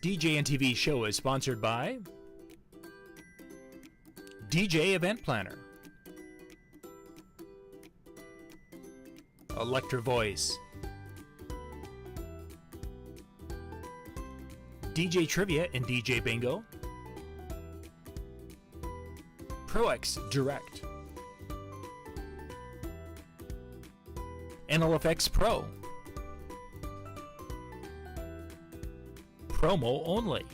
DJNTV show is sponsored by DJ Event Planner, Electra Voice, DJ Trivia and DJ Bingo, ProX Direct, NLFX Pro, Promo Only,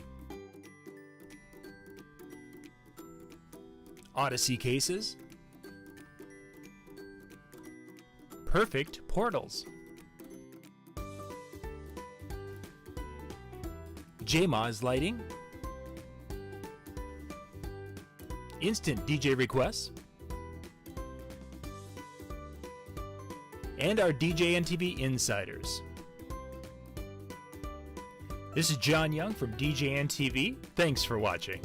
Odyssey Cases, Perfect Portals, JMOZ Lighting, Instant DJ Requests, and our DJNTV Insiders. This is John Young from DJNTV. Thanks for watching.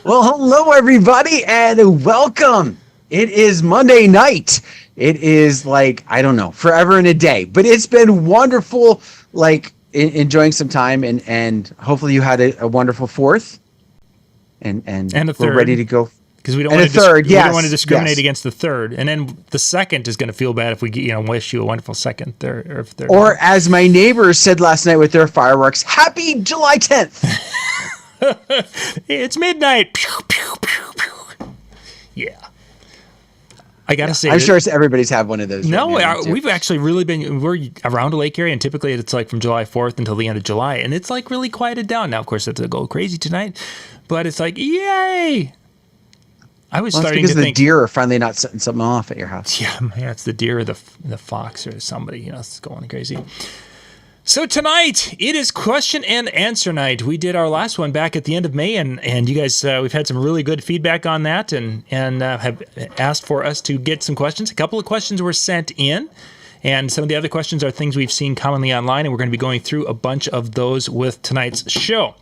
Well, hello everybody and welcome. It is Monday night. It is like, I don't know, forever and a day, but it's been wonderful, like enjoying some time and hopefully you had a wonderful fourth and a third. We're ready to go. Because we don't want to discriminate against the third, and then the second is going to feel bad if we wish you a wonderful second, third, or as my neighbors said last night with their fireworks, Happy July 10th. It's midnight. Pew, pew, pew, pew. Yeah. I gotta say, I'm sure everybody's had one of those. No, we've actually really we're around a lake area, and typically it's like from July 4th until the end of July, and it's like really quieted down. Now, of course, it's going to go crazy tonight, but it's like, yay! I was starting to think the deer are finally not setting something off at your house. Yeah, it's the deer or the fox or somebody, it's going crazy. So tonight, it is question and answer night. We did our last one back at the end of May, and you guys, we've had some really good feedback on that and have asked for us to get some questions. A couple of questions were sent in, and some of the other questions are things we've seen commonly online, and we're going to be going through a bunch of those with tonight's show.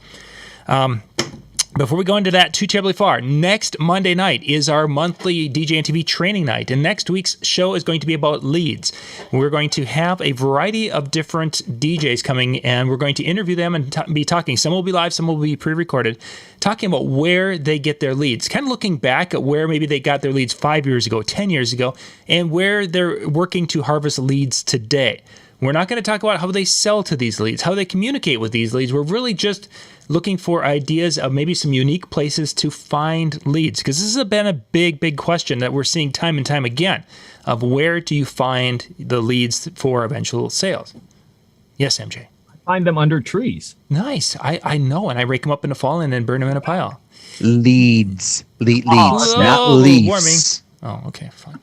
Before we go into that too terribly far, next Monday night is our monthly DJNTV training night, and next week's show is going to be about leads. We're going to have a variety of different DJs coming, and we're going to interview them and be talking. Some will be live, some will be pre-recorded, talking about where they get their leads, kind of looking back at where maybe they got their leads 5 years ago, 10 years ago, and where they're working to harvest leads today. We're not going to talk about how they sell to these leads, how they communicate with these leads. We're really just looking for ideas of maybe some unique places to find leads, because this has been a big question that we're seeing time and time again of where do you find the leads for eventual sales. Yes, MJ? I find them under trees. Nice. I know, and I rake them up in the fall and then burn them in a pile. Leads, not leaves. Warming. Oh, okay, fine.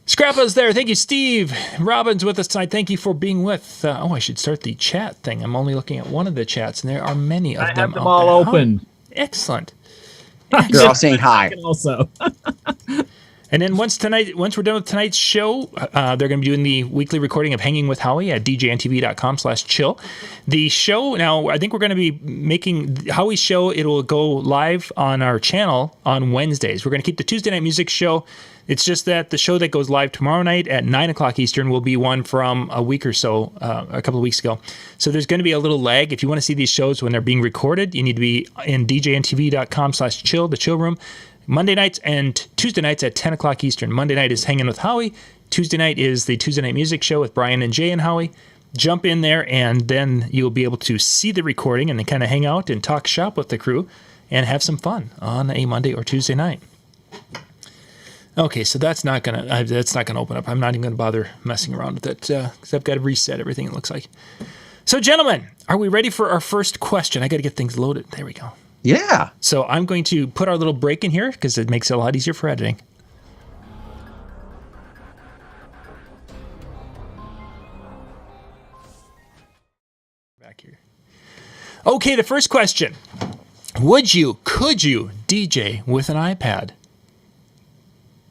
Scrappa's there. Thank you, Steve. Robin's with us tonight. Thank you for being with. I should start the chat thing. I'm only looking at one of the chats, and there are many of them. I have them all open. Oh, excellent. They're all saying hi. Also. And then once we're done with tonight's show, they're going to be doing the weekly recording of Hanging with Howie at djntv.com/chill. The show, now, I think we're going to be making Howie's show, it will go live on our channel on Wednesdays. We're going to keep the Tuesday night music show. It's just that the show that goes live tomorrow night at 9 o'clock Eastern will be one from a week or so, a couple of weeks ago. So there's going to be a little lag. If you want to see these shows when they're being recorded, you need to be in djntv.com/chill, the chill room. Monday nights and Tuesday nights at 10 o'clock Eastern. Monday night is Hanging with Howie. Tuesday night is the Tuesday night music show with Brian and Jay and Howie. Jump in there, and then you'll be able to see the recording and then kind of hang out and talk shop with the crew and have some fun on a Monday or Tuesday night. Okay, so that's not gonna open up. I'm not even gonna bother messing around with it because I've got to reset everything. It looks like. So, gentlemen, are we ready for our first question? I got to get things loaded. There we go. Yeah. So I'm going to put our little break in here because it makes it a lot easier for editing. Back here. Okay, the first question. Could you DJ with an iPad?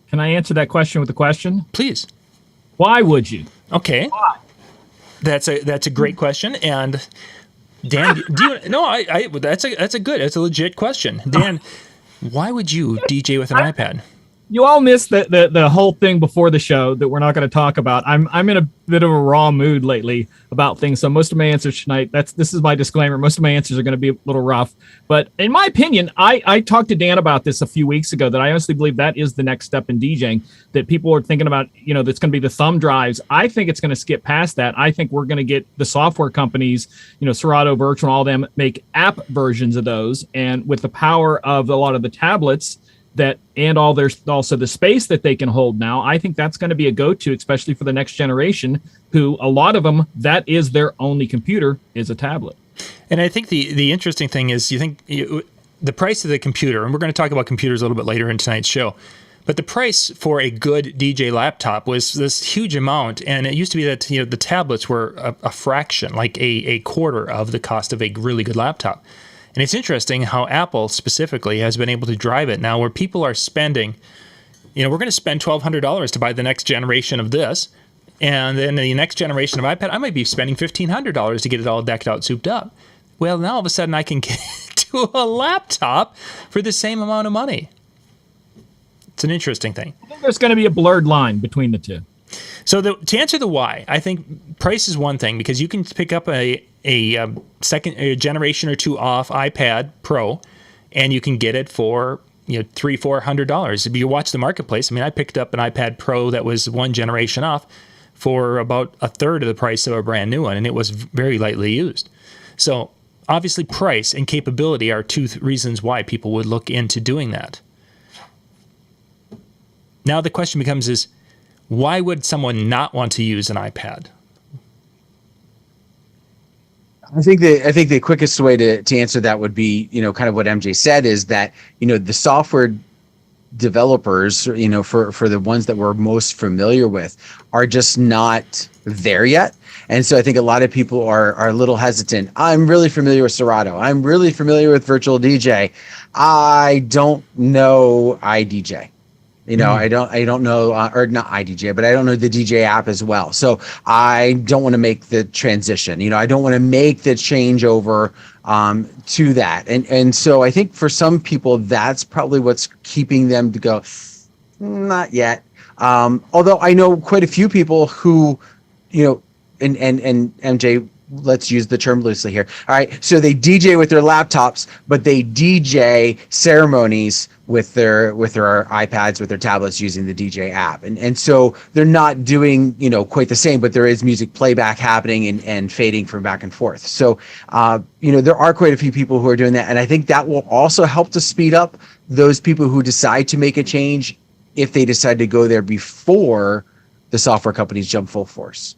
Can I answer that question with a question? Please. Why would you? Okay. Why? That's a great question. And Dan, do you? No, that's a legit question. Dan, why would you DJ with an iPad? You all missed the whole thing before the show that we're not going to talk about. I'm in a bit of a raw mood lately about things, so most of my answers tonight, this is my disclaimer. Most of my answers are going to be a little rough, but in my opinion, I talked to Dan about this a few weeks ago. That I honestly believe that is the next step in DJing. That people are thinking about, that's going to be the thumb drives. I think it's going to skip past that. I think we're going to get the software companies, Serato, Virtual, all of them make app versions of those, and with the power of a lot of the tablets. And there's also the space that they can hold now. I think that's going to be a go-to, especially for the next generation, who a lot of them, that is their only computer, is a tablet. And I think the interesting thing is the price of the computer, and we're going to talk about computers a little bit later in tonight's show, but the price for a good DJ laptop was this huge amount, and it used to be that the tablets were a fraction, like a quarter of the cost of a really good laptop. And it's interesting how Apple specifically has been able to drive it now where people are spending, we're going to spend $1,200 to buy the next generation of this. And then the next generation of iPad, I might be spending $1,500 to get it all decked out, souped up. Well, now all of a sudden I can get to a laptop for the same amount of money. It's an interesting thing. I think there's going to be a blurred line between the two. So to answer the why, I think price is one thing because you can pick up a generation or two off iPad Pro, and you can get it for $300-$400. If you watch the marketplace, I picked up an iPad Pro that was one generation off for about a third of the price of a brand new one, and it was very lightly used. So obviously, price and capability are two reasons why people would look into doing that. Now the question becomes why would someone not want to use an iPad? I think the quickest way to answer that would be, kind of what MJ said is that, the software developers, for the ones that we're most familiar with are just not there yet. And so I think a lot of people are a little hesitant. I'm really familiar with Serato. I'm really familiar with Virtual DJ. I don't know iDJ. I don't know, or not iDJ, but I don't know the DJ app as well. So I don't want to make the transition. I don't want to make the change over to that. And so I think for some people, that's probably what's keeping them to go, not yet. Although I know quite a few people who, and MJ, let's use the term loosely here. All right. So they DJ with their laptops, but they DJ ceremonies with their iPads, with their tablets using the DJ app. And so they're not doing, quite the same, but there is music playback happening and fading from back and forth. So, there are quite a few people who are doing that. And I think that will also help to speed up those people who decide to make a change if they decide to go there before the software companies jump full force.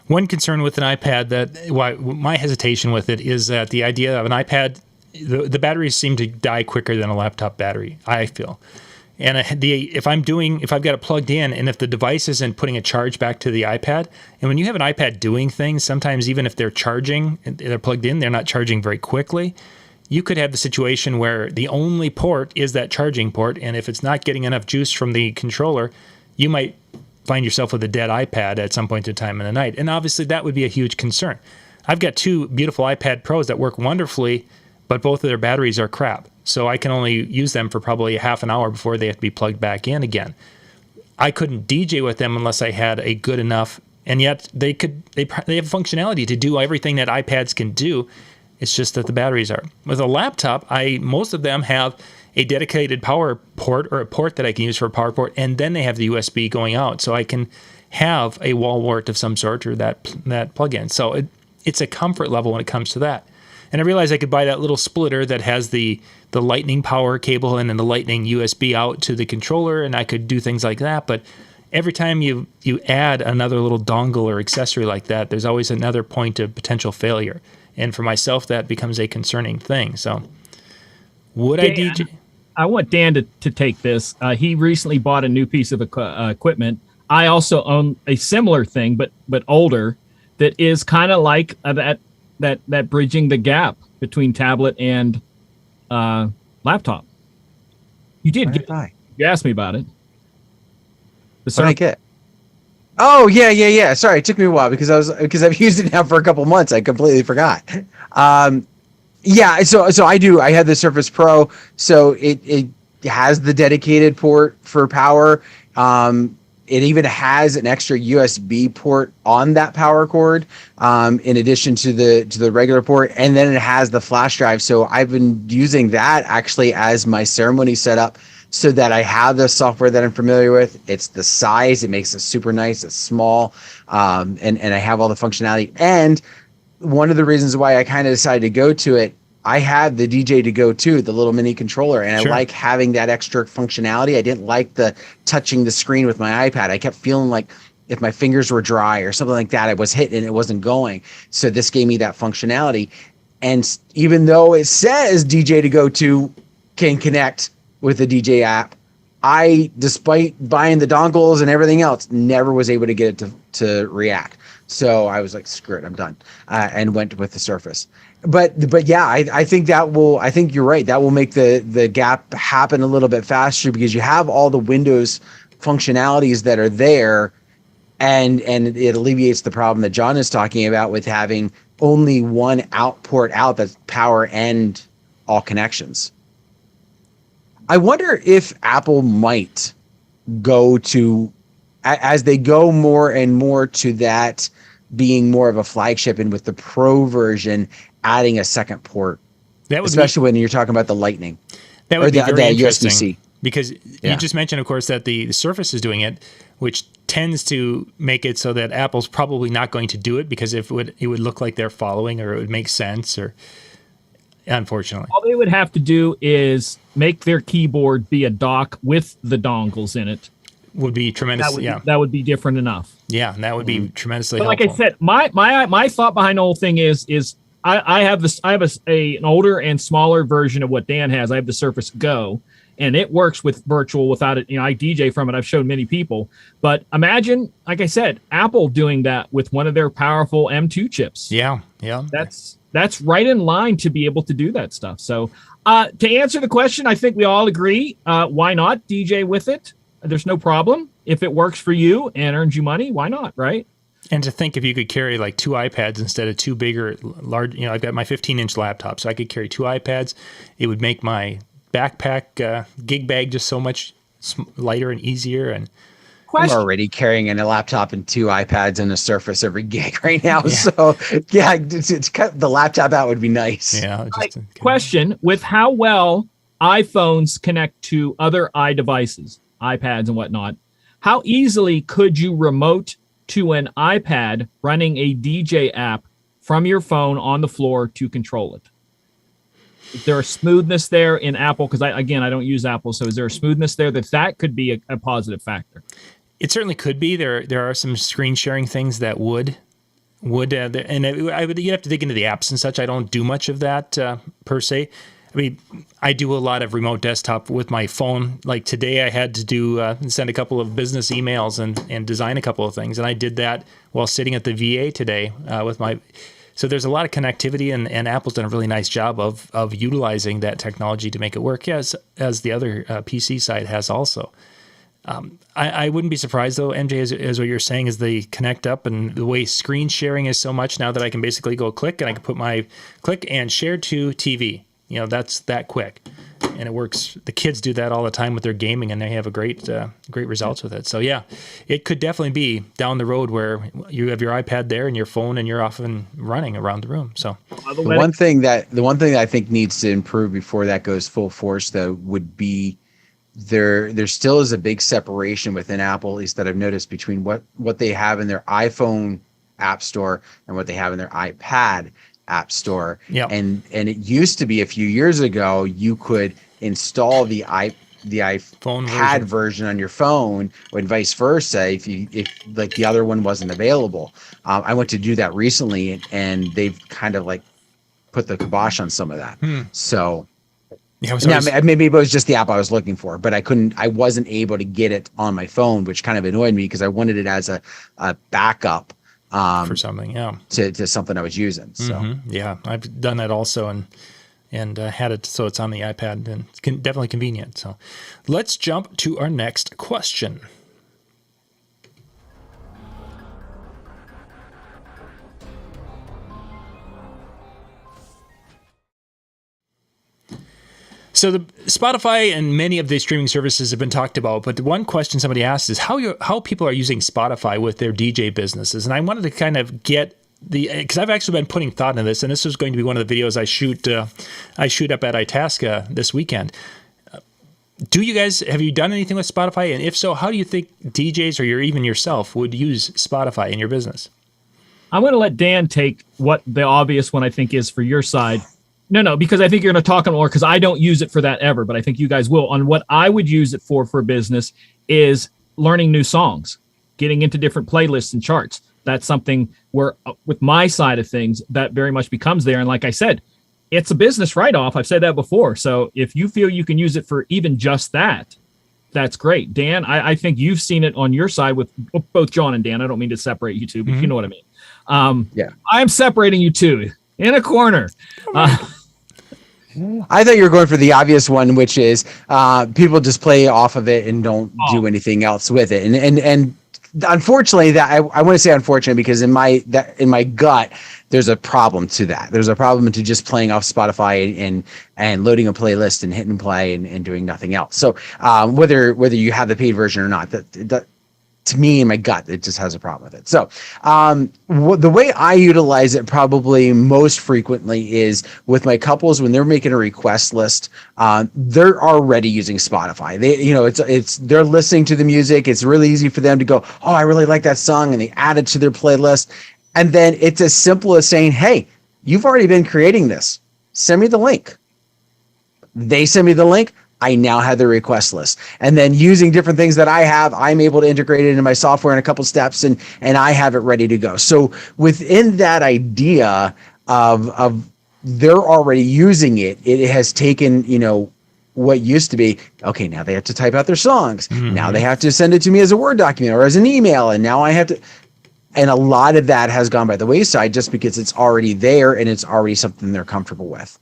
One concern with an iPad my hesitation with it is that the idea of an iPad, the batteries seem to die quicker than a laptop battery, I feel. And if I've got it plugged in, and if the device isn't putting a charge back to the iPad, and when you have an iPad doing things, sometimes even if they're charging, they're plugged in, they're not charging very quickly. You could have the situation where the only port is that charging port, and if it's not getting enough juice from the controller, you might find yourself with a dead iPad at some point in time in the night. And obviously that would be a huge concern. I've got two beautiful iPad Pros that work wonderfully, but both of their batteries are crap. So I can only use them for probably a half an hour before they have to be plugged back in again. I couldn't DJ with them unless I had a good enough, and yet they have functionality to do everything that iPads can do. It's just that the batteries are. With a laptop, most of them have a dedicated power port or a port that I can use for a power port, and then they have the USB going out, so I can have a wall wart of some sort or that plug-in. So it's a comfort level when it comes to that. And I realized I could buy that little splitter that has the lightning power cable and then the lightning USB out to the controller, and I could do things like that. But every time you add another little dongle or accessory like that, there's always another point of potential failure. And for myself, that becomes a concerning thing. So would I DJ? I want Dan to take this. He recently bought a new piece of equipment. I also own a similar thing, but older, that is kind of like that bridging the gap between tablet and laptop. You did. You asked me about it. What did I get? Oh yeah. Sorry, it took me a while because I've used it now for a couple months. I completely forgot. Yeah, so I do. I have the Surface Pro, so it has the dedicated port for power. It even has an extra USB port on that power cord, in addition to the regular port, and then it has the flash drive. So I've been using that actually as my ceremony setup, so that I have the software that I'm familiar with. It's the size; it makes it super nice. It's small, and I have all the functionality. And one of the reasons why I kind of decided to go to it, I had the DJ to go to, the little mini controller, and Sure. I like having that extra functionality. I didn't like the touching the screen with my iPad. I kept feeling like if my fingers were dry or something like that, I was hitting and it wasn't going. So this gave me that functionality. And even though it says DJ to go to can connect with the DJ app, I, despite buying the dongles and everything else, never was able to get it to react. So I was like, screw it, I'm done, and went with the Surface. But yeah, I think I think you're right. That will make the gap happen a little bit faster because you have all the Windows functionalities that are there, and it alleviates the problem that John is talking about with having only one port out that's power and all connections. I wonder if Apple might go to, as they go more and more to that being more of a flagship, and with the Pro version adding a second port, especially when you're talking about the Lightning that would be very interesting, USB-C. because you just mentioned, of course, that the Surface is doing it, which tends to make it so that Apple's probably not going to do it, because it would look like they're following, or it would make sense, or unfortunately. All they would have to do is make their keyboard be a dock with the dongles in it. Would be tremendous. That would be different enough. Yeah, and that would be tremendously But helpful. like I said, my thought behind the whole thing is I have an older and smaller version of what Dan has. I have the Surface Go, and it works with virtual without it. I DJ from it. I've shown many people. But imagine, like I said, Apple doing that with one of their powerful M2 chips. Yeah. That's right in line to be able to do that stuff. So to answer the question, I think we all agree. Why not DJ with it? There's no problem. If it works for you and earns you money, why not, right? And to think if you could carry like 2 iPads instead of 2 bigger, large, I've got my 15-inch laptop, so I could carry 2 iPads. It would make my backpack gig bag just so much lighter and easier. And I'm already carrying a laptop and 2 iPads and a Surface every gig right now. Yeah. So yeah, it's cut the laptop out would be nice. Yeah. Question: with how well iPhones connect to other iDevices, iPads and whatnot, how easily could you remote to an iPad running a DJ app from your phone on the floor to control it? Is there a smoothness there in Apple? Because I don't use Apple, so is there a smoothness there that could be a positive factor? It certainly could be. There are some screen sharing things that would you'd have to dig into the apps and such. I don't do much of that per se. I mean, I do a lot of remote desktop with my phone. Like today, I had to send a couple of business emails and design a couple of things, and I did that while sitting at the VA today with my. So there's a lot of connectivity, and Apple's done a really nice job of utilizing that technology to make it work, as the other PC side has also. I wouldn't be surprised though, MJ, as what you're saying, is the connect up and the way screen sharing is so much now that I can basically go click and I can put my click and share to TV. That's that quick, and it works. The kids do that all the time with their gaming, and they have a great results with it. So yeah, it could definitely be down the road where you have your iPad there and your phone, and you're off and running around the room. So the one thing that I think needs to improve before that goes full force, though, would be there still is a big separation within Apple, at least that I've noticed, between what they have in their iPhone app store and what they have in their iPad app store. Yeah. And it used to be a few years ago you could install the iPad version on your phone, and vice versa if like the other one wasn't available. I went to do that recently, and they've kind of like put the kibosh on some of that. So maybe it was just the app I was looking for, but I wasn't able to get it on my phone, which kind of annoyed me because I wanted it as a backup for something, to something I was using. So yeah, I've done that also, and had it so it's on the iPad, and it's definitely convenient. So let's jump to our next question. So the Spotify and many of the streaming services have been talked about, but the one question somebody asked is how people are using Spotify with their DJ businesses. And I wanted to kind of get because I've actually been putting thought into this, and this is going to be one of the videos I shoot up at Itasca this weekend. Have you done anything with Spotify? And if so, how do you think DJs or even yourself would use Spotify in your business? I'm going to let Dan take what the obvious one I think is for your side. No, because I think you're going to talk more because I don't use it for that ever, but I think you guys will. On what I would use it for business is learning new songs, getting into different playlists and charts. That's something where with my side of things, that very much becomes there. And like I said, it's a business write-off. I've said that before. So if you feel you can use it for even just that, that's great. Dan, I think you've seen it on your side with both John and Dan. I don't mean to separate you two, but you know what I mean. Yeah, I'm separating you two in a corner. I thought you were going for the obvious one, which is people just play off of it and don't do anything else with it. And unfortunately, that I want to say unfortunate because in my gut, there's a problem to that. There's a problem to just playing off Spotify and loading a playlist and hitting play and doing nothing else. So whether you have the paid version or not, that to me in my gut, it just has a problem with it. So the way I utilize it probably most frequently is with my couples when they're making a request list. They're already using Spotify. They're listening to the music. It's really easy for them to go, oh, I really like that song, and they add it to their playlist. And then it's as simple as saying, hey, you've already been creating this. Send me the link. They send me the link. I now have the request list. And then using different things that I have, I'm able to integrate it into my software in a couple steps and I have it ready to go. So within that idea of they're already using it, it has taken, what used to be, okay, now they have to type out their songs. Mm-hmm. Now they have to send it to me as a Word document or as an email. And now I have to, and a lot of that has gone by the wayside just because it's already there and it's already something they're comfortable with.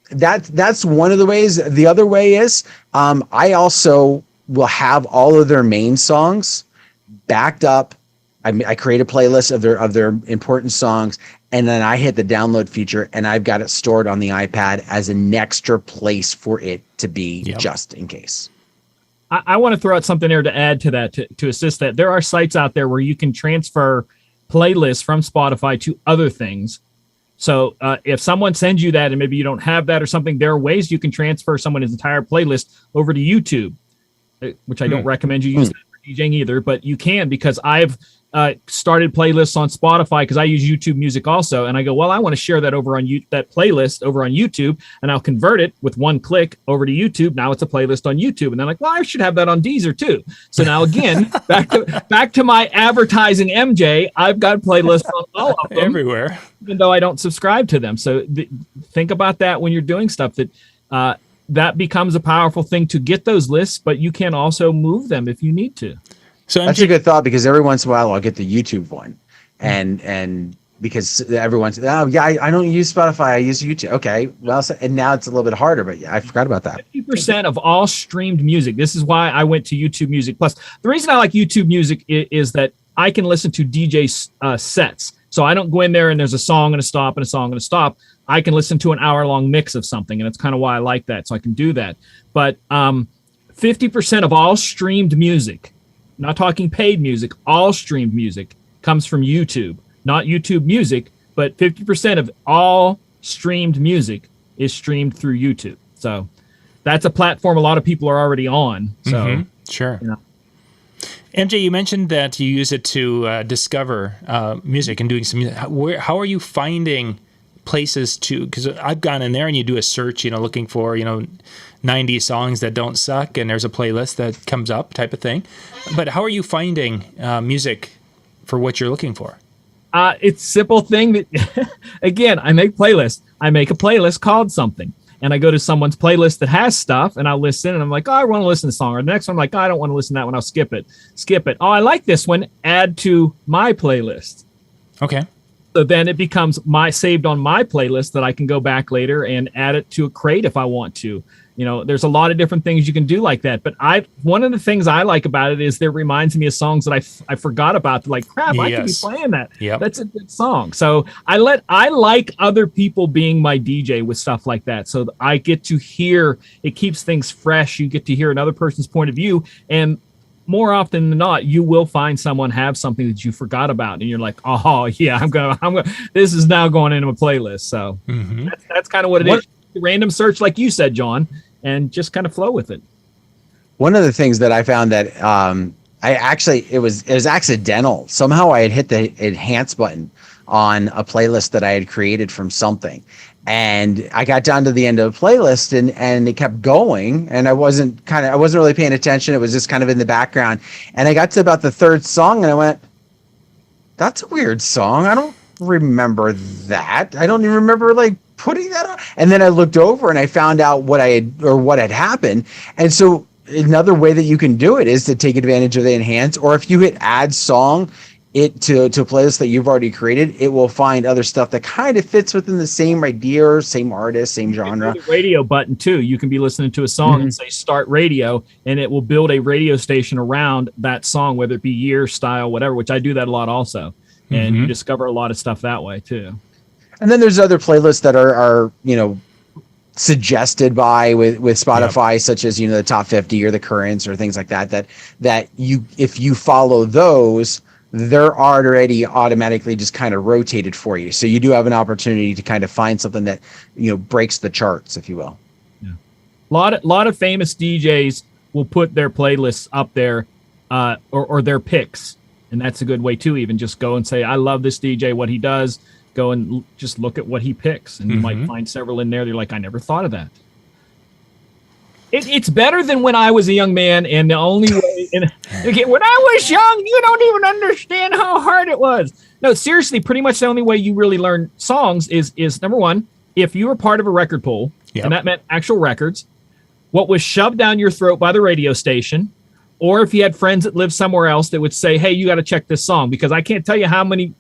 That's one of the ways. The other way is I also will have all of their main songs backed up. I create a playlist of their important songs, and then I hit the download feature, and I've got it stored on the iPad as an extra place for it to be just in case. I want to throw out something there to add to that, to assist that. There are sites out there where you can transfer playlists from Spotify to other things. So if someone sends you that and maybe you don't have that or something, there are ways you can transfer someone's entire playlist over to YouTube, which I don't recommend you use that for DJing either, but you can, because I've started playlists on Spotify because I use YouTube Music also. And I go, well, I want to share that over on that playlist over on YouTube, and I'll convert it with one click over to YouTube. Now it's a playlist on YouTube. And they're like, well, I should have that on Deezer too. So now again, back to my advertising MJ, I've got playlists on all of them everywhere, even though I don't subscribe to them. So think about that when you're doing stuff that becomes a powerful thing to get those lists, but you can also move them if you need to. So that's a good thought, because every once in a while I'll get the YouTube one, and because everyone's I don't use Spotify, I use YouTube. Okay, well, and now it's a little bit harder, but I forgot about that. 50% of all streamed music. This is why I went to YouTube Music Plus. The reason I like YouTube Music is that I can listen to DJ sets. So I don't go in there and there's a song and a stop and a song and a stop. I can listen to an hour-long mix of something, and that's kind of why I like that. So I can do that. But 50% of all streamed music, not talking paid music, all streamed music, comes from YouTube. Not YouTube Music, but 50% of all streamed music is streamed through YouTube. So that's a platform a lot of people are already on. So sure. MJ, you mentioned that you use it to discover music and doing some music. How are you finding places to, because I've gone in there and you do a search, looking for, 90 songs that don't suck, and there's a playlist that comes up type of thing. But how are you finding music for what you're looking for? It's a simple thing that, again, I make playlists. I make a playlist called something, and I go to someone's playlist that has stuff, and I'll listen, and I'm like, oh, I want to listen to the song. Or the next one, I'm like, oh, I don't want to listen to that one. I'll skip it. Oh, I like this one. Add to my playlist. Okay. So then it becomes saved on my playlist that I can go back later and add it to a crate if I want to. There's a lot of different things you can do like that. But one of the things I like about it is that it reminds me of songs that I forgot about. Like, crap, I could be playing that. Yep. That's a good song. So I like other people being my DJ with stuff like that. So I get to hear, it keeps things fresh. You get to hear another person's point of view. And more often than not, you will find someone have something that you forgot about. And you're like, oh yeah, I'm gonna, this is now going into a playlist. So that's kind of what it is. Random search, like you said, John, and just kind of flow with it. One of the things that I found that it was accidental. Somehow I had hit the enhance button on a playlist that I had created from something. And I got down to the end of the playlist and it kept going, and I wasn't really paying attention. It was just kind of in the background. And I got to about the third song and I went, that's a weird song. I don't remember that. I don't even remember like putting that on. And then I looked over and I found out what had happened. And so another way that you can do it is to take advantage of the enhance, or if you hit add song to a playlist that you've already created, it will find other stuff that kind of fits within the same idea, same artist, same genre. The radio button too. You can be listening to a song and say start radio, and it will build a radio station around that song, whether it be year, style, whatever, which I do that a lot also. And you discover a lot of stuff that way too. And then there's other playlists that are suggested by with Spotify, such as the top 50 or the currents or things like that you, if you follow those, they're already automatically just kind of rotated for you. So you do have an opportunity to kind of find something that breaks the charts, if you will. Yeah. Lot of famous DJs will put their playlists up there, or their picks, and that's a good way to even just go and say, I love this DJ, what he does. Go and just look at what he picks, and you might find several in there. They're like, I never thought of that. It's better than when I was a young man, and the only way. When I was young, you don't even understand how hard it was. No, seriously, pretty much the only way you really learn songs is number one, if you were part of a record pool, and that meant actual records, what was shoved down your throat by the radio station, or if you had friends that lived somewhere else that would say, hey, you got to check this song, because I can't tell you how many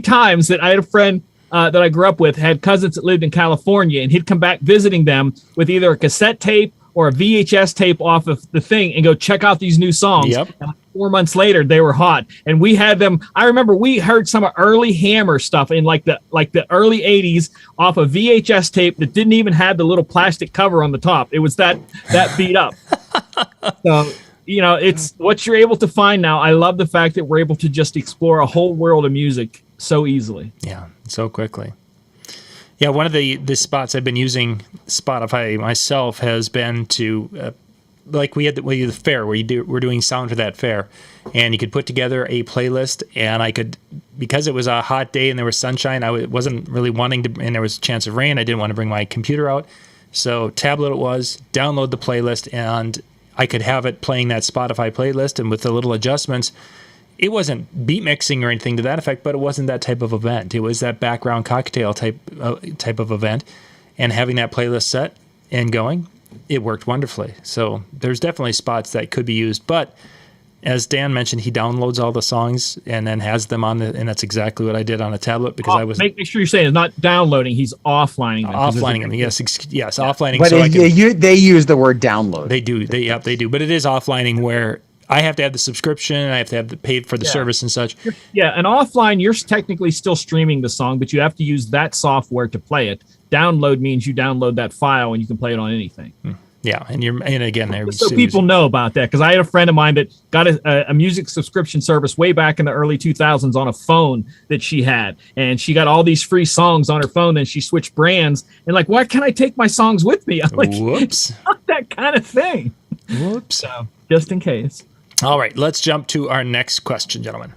times that I had a friend that I grew up with had cousins that lived in California, and he'd come back visiting them with either a cassette tape or a VHS tape off of the thing and go, check out these new songs. Yep. And 4 months later, they were hot. And we had them. I remember we heard some early Hammer stuff in like the early 80s off a VHS tape that didn't even have the little plastic cover on the top. It was that beat up. So, it's what you're able to find now. I love the fact that we're able to just explore a whole world of music so easily. Yeah, so quickly. Yeah, one of the spots I've been using Spotify myself has been to, like we had the fair where we're doing sound for that fair, and you could put together a playlist, and I could, because it was a hot day and there was sunshine, I wasn't really wanting to, and there was a chance of rain, I didn't want to bring my computer out, so tablet it was, download the playlist, and I could have it playing that Spotify playlist, and with the little adjustments, it wasn't beat mixing or anything to that effect, but it wasn't that type of event. It was that background cocktail type of event, and having that playlist set and going, it worked wonderfully. So there's definitely spots that could be used, but as Dan mentioned, he downloads all the songs and then has them on and that's exactly what I did on a tablet, because I was... Make sure you're saying it's not downloading, he's offlining them. Offlining them, yes, offlining. But so they use the word download. They do, they do. But it is offlining where I have to have the subscription, I have to have the paid for the service and such. Yeah, and offline, you're technically still streaming the song, but you have to use that software to play it. Download means you download that file and you can play it on anything. Yeah, and again, so people know about that, because I had a friend of mine that got a music subscription service way back in the early 2000s on a phone that she had, and she got all these free songs on her phone. Then she switched brands, and like, why can't I take my songs with me? I'm like, whoops, it's not that kind of thing. Whoops. So just in case. All right, let's jump to our next question, gentlemen.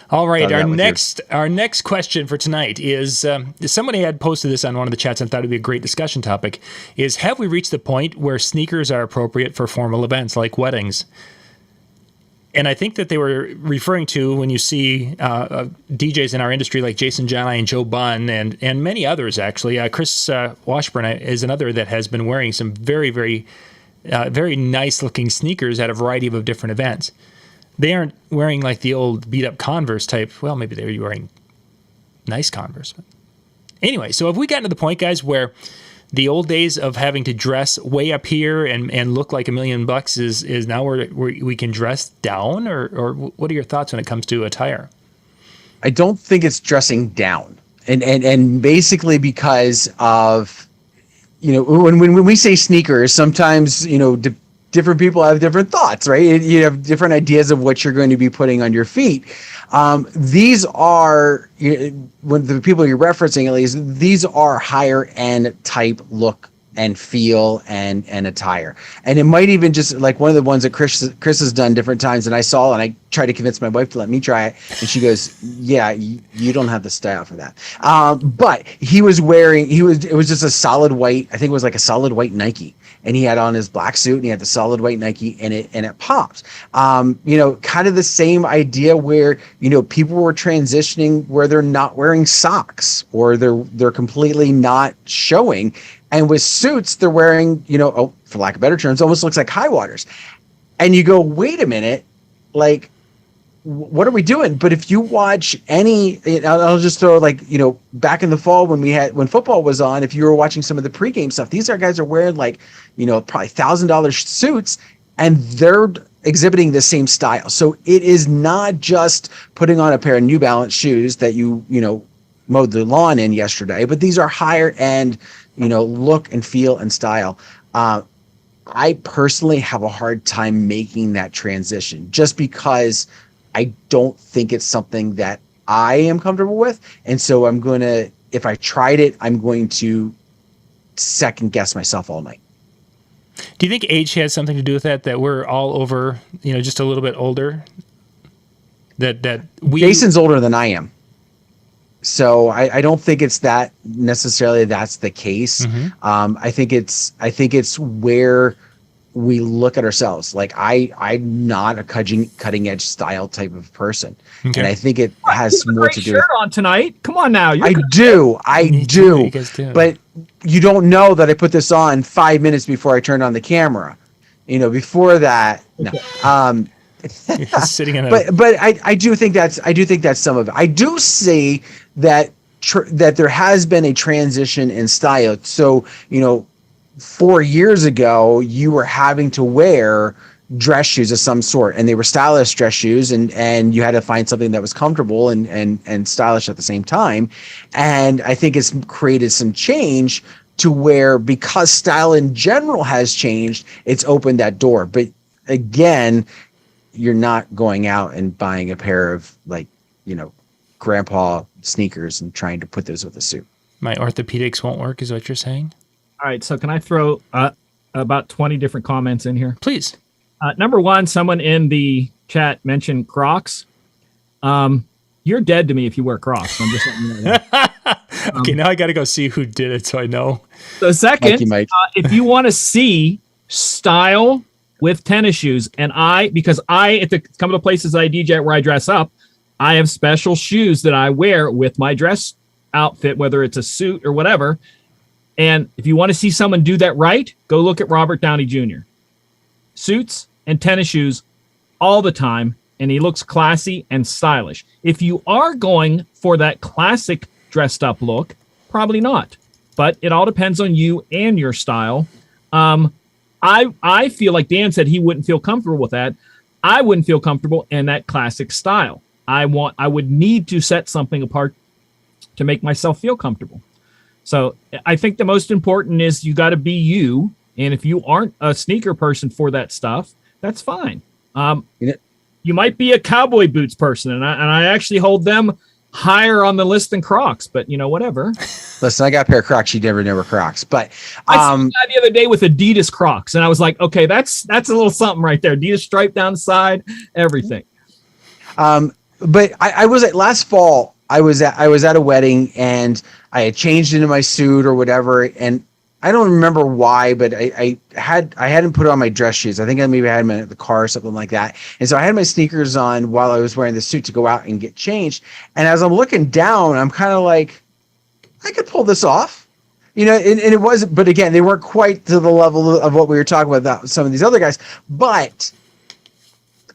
All right, our next question for tonight is somebody had posted this on one of the chats and thought it'd be a great discussion topic, is have we reached the point where sneakers are appropriate for formal events like weddings? And I think that they were referring to when you see DJs in our industry like Jason Jani and Joe Bunn and many others, actually. Chris Washburn is another that has been wearing some very, very, very nice-looking sneakers at a variety of different events. They aren't wearing like the old beat up Converse type. Well, maybe they're wearing nice Converse. But anyway, so have we gotten to the point, guys, where the old days of having to dress way up here and look like $1 million is now where we can dress down? Or what are your thoughts when it comes to attire? I don't think it's dressing down. And basically because of, when we say sneakers, sometimes, different people have different thoughts, right? You have different ideas of what you're going to be putting on your feet. These are, when the people you're referencing, at least, these are higher end type look and feel and attire. And it might even just like one of the ones that Chris has done different times, and I saw, and I tried to convince my wife to let me try it, and she goes, yeah, you don't have the style for that. But he was wearing, it was just a solid white, I think it was like a solid white Nike, and he had on his black suit and he had the solid white Nike, and it pops. Kind of the same idea where, people were transitioning where they're not wearing socks or they're completely not showing. And with suits, they're wearing, for lack of better terms, almost looks like high waters. And you go, wait a minute, like, what are we doing? But if you watch I'll just throw back in the fall when football was on, if you were watching some of the pregame stuff, these guys are wearing probably $1,000 suits, and they're exhibiting the same style. So it is not just putting on a pair of New Balance shoes that you mowed the lawn in yesterday, but these are higher end, look and feel and style. I personally have a hard time making that transition just because I don't think it's something that I am comfortable with. And so if I tried it, I'm going to second guess myself all night. Do you think age has something to do with that we're all over, just a little bit older? Jason's older than I am. So I don't think it's that necessarily that's the case. Mm-hmm. I think it's where we look at ourselves. Like I'm not a cutting edge style type of person. Okay. And I think it has more to do with shirt on tonight. Come on now. I do. But you don't know that I put this on 5 minutes before I turned on the camera. Before that, no. Sitting in but I do think that's some of it. I do see that there has been a transition in style. So 4 years ago, you were having to wear dress shoes of some sort, and they were stylish dress shoes, and you had to find something that was comfortable and stylish at the same time. And I think it's created some change to where, because style in general has changed, it's opened that door. But again, you're not going out and buying a pair of grandpa sneakers and trying to put those with a suit. My orthopedics won't work, is what you're saying? All right. So can I throw about 20 different comments in here? Please. Number one, someone in the chat mentioned Crocs. You're dead to me if you wear Crocs. I'm just letting you know that. Okay, now I got to go see who did it so I know. So second, Mike. If you want to see style with tennis shoes, and because at some of the places I DJ where I dress up, I have special shoes that I wear with my dress outfit, whether it's a suit or whatever. And if you want to see someone do that right, go look at Robert Downey Jr. Suits and tennis shoes all the time, and he looks classy and stylish. If you are going for that classic dressed up look, probably not. But it all depends on you and your style. I feel like Dan said he wouldn't feel comfortable with that. I wouldn't feel comfortable in that classic style. I would need to set something apart to make myself feel comfortable. So I think the most important is you got to be you. And if you aren't a sneaker person for that stuff, that's fine. You might be a cowboy boots person, and I actually hold them higher on the list than Crocs, but whatever. Listen, I got a pair of Crocs. You never know Crocs, but I saw that the other day with Adidas Crocs, and I was like, okay, that's a little something right there. Adidas stripe down the side, everything. But I was at last fall. I was at a wedding, and I had changed into my suit or whatever, and I don't remember why, but I hadn't put on my dress shoes. I think I maybe had them in the car or something like that. And so I had my sneakers on while I was wearing the suit to go out and get changed. And as I'm looking down, I'm kind of like, I could pull this off, and it wasn't. But again, they weren't quite to the level of what we were talking about some of these other guys. But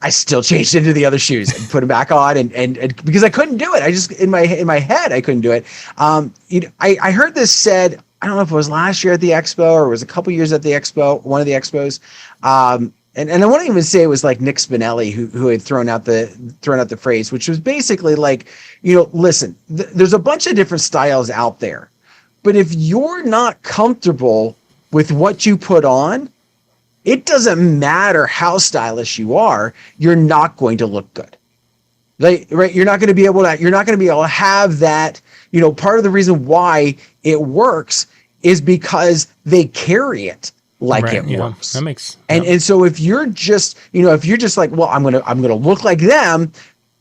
I still changed into the other shoes and put them back on, and because I couldn't do it. I just in my head I couldn't do it. I heard this said. I don't know if it was last year at the expo or it was a couple years at the expo, one of the expos. And I won't even say it was like Nick Spinelli who had thrown out the phrase, which was basically like, listen, there's a bunch of different styles out there, but if you're not comfortable with what you put on, it doesn't matter how stylish you are, you're not going to look good. Right? You're not going to be able to have that, part of the reason why it works is because they carry it like it works. That makes and so if you're just like, well, I'm gonna look like them,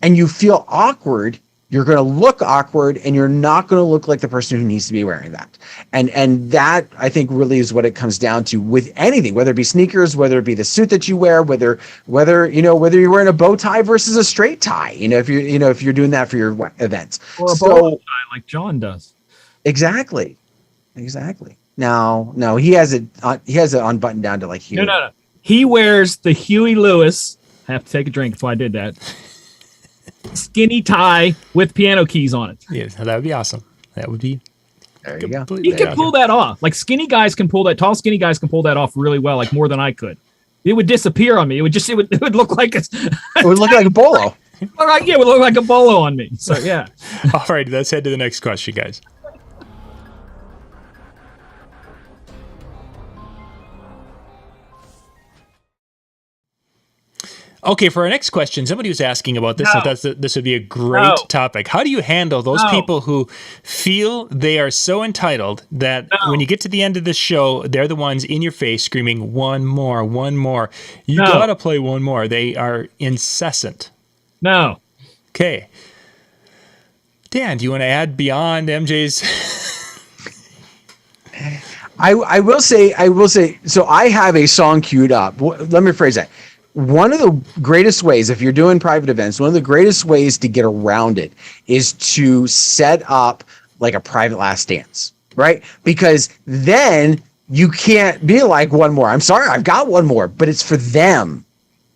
and you feel awkward, you're gonna look awkward, and you're not gonna look like the person who needs to be wearing that. And that, I think, really is what it comes down to with anything, whether it be sneakers, whether it be the suit that you wear, whether you're wearing a bow tie versus a straight tie, if you're doing that for your events, or a bow tie like John does. Exactly. No, he has it unbuttoned down to like here. No. He wears the Huey Lewis. I have to take a drink before I did that. Skinny tie with piano keys on it. Yeah, that would be awesome. That would be. There you go. He can pull that off. Like skinny guys can pull that. Tall skinny guys can pull that off really well, like more than I could. It would disappear on me. It would look like it would look like a bolo. All right, yeah, it would look like a bolo on me. So yeah. All right, let's head to the next question, guys. Okay, for our next question, somebody was asking about this. I thought this would be a great topic. How do you handle those people who feel they are so entitled that when you get to the end of the show, they're the ones in your face screaming, one more, one more. You gotta play one more. They are incessant. No. Okay. Dan, do you want to add beyond MJ's? I will say, so I have a song queued up. Let me phrase that. One of the greatest ways, if you're doing private events, one of the greatest ways to get around it is to set up like a private last dance, right? Because then you can't be like one more. I'm sorry, I've got one more, but it's for them,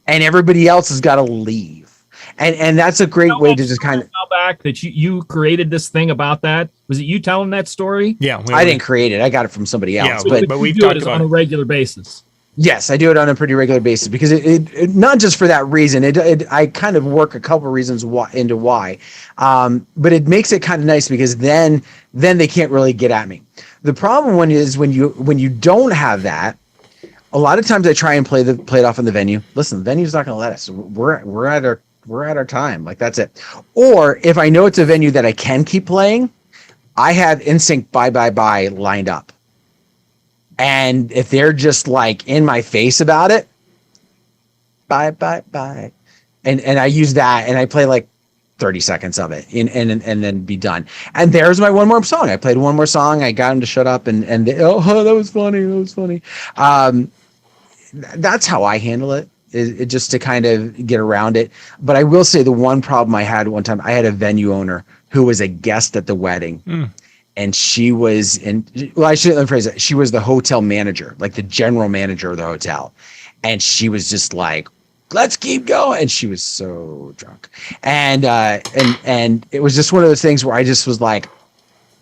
and everybody else has got to leave. And that's a great way to just kind of back that you created this thing about that. Was it you telling that story? Yeah, I didn't create it. I got it from somebody else. Yeah, but we've talked about it on a regular basis. Yes, I do it on a pretty regular basis because it not just for that reason. I kind of work a couple reasons into why, but it makes it kind of nice because then they can't really get at me. The problem when you don't have that. A lot of times I try and play it off in the venue. Listen, the venue's not going to let us. We're at our time. Like that's it. Or if I know it's a venue that I can keep playing, I have NSYNC Bye Bye Bye lined up. And if they're just like in my face about it, bye, bye, bye. And I use that and I play like 30 seconds of it and then be done. And there's my one more song. I played one more song. I got them to shut up and they, that was funny. That was funny. That's how I handle it. It just to kind of get around it. But I will say the one problem I had one time, I had a venue owner who was a guest at the wedding. And she was I shouldn't phrase it. She was the hotel manager, like the general manager of the hotel. And she was just like, let's keep going. And she was so drunk. And it was just one of those things where I just was like,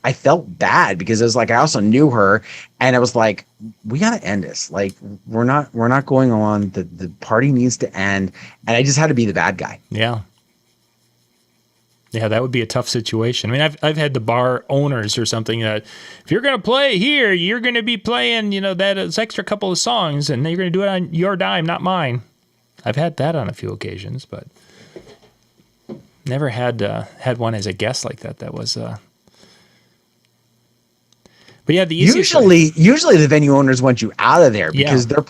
I felt bad because I was like, I also knew her. And I was like, we got to end this. Like, we're not going on. The party needs to end. And I just had to be the bad guy. Yeah. Yeah, that would be a tough situation. I mean, I've had the bar owners or something that if you're going to play here, you're going to be playing, that extra couple of songs, and you're going to do it on your dime, not mine. I've had that on a few occasions, but never had one as a guest like that. That was. But yeah, the easiest usually the venue owners want you out of there because they're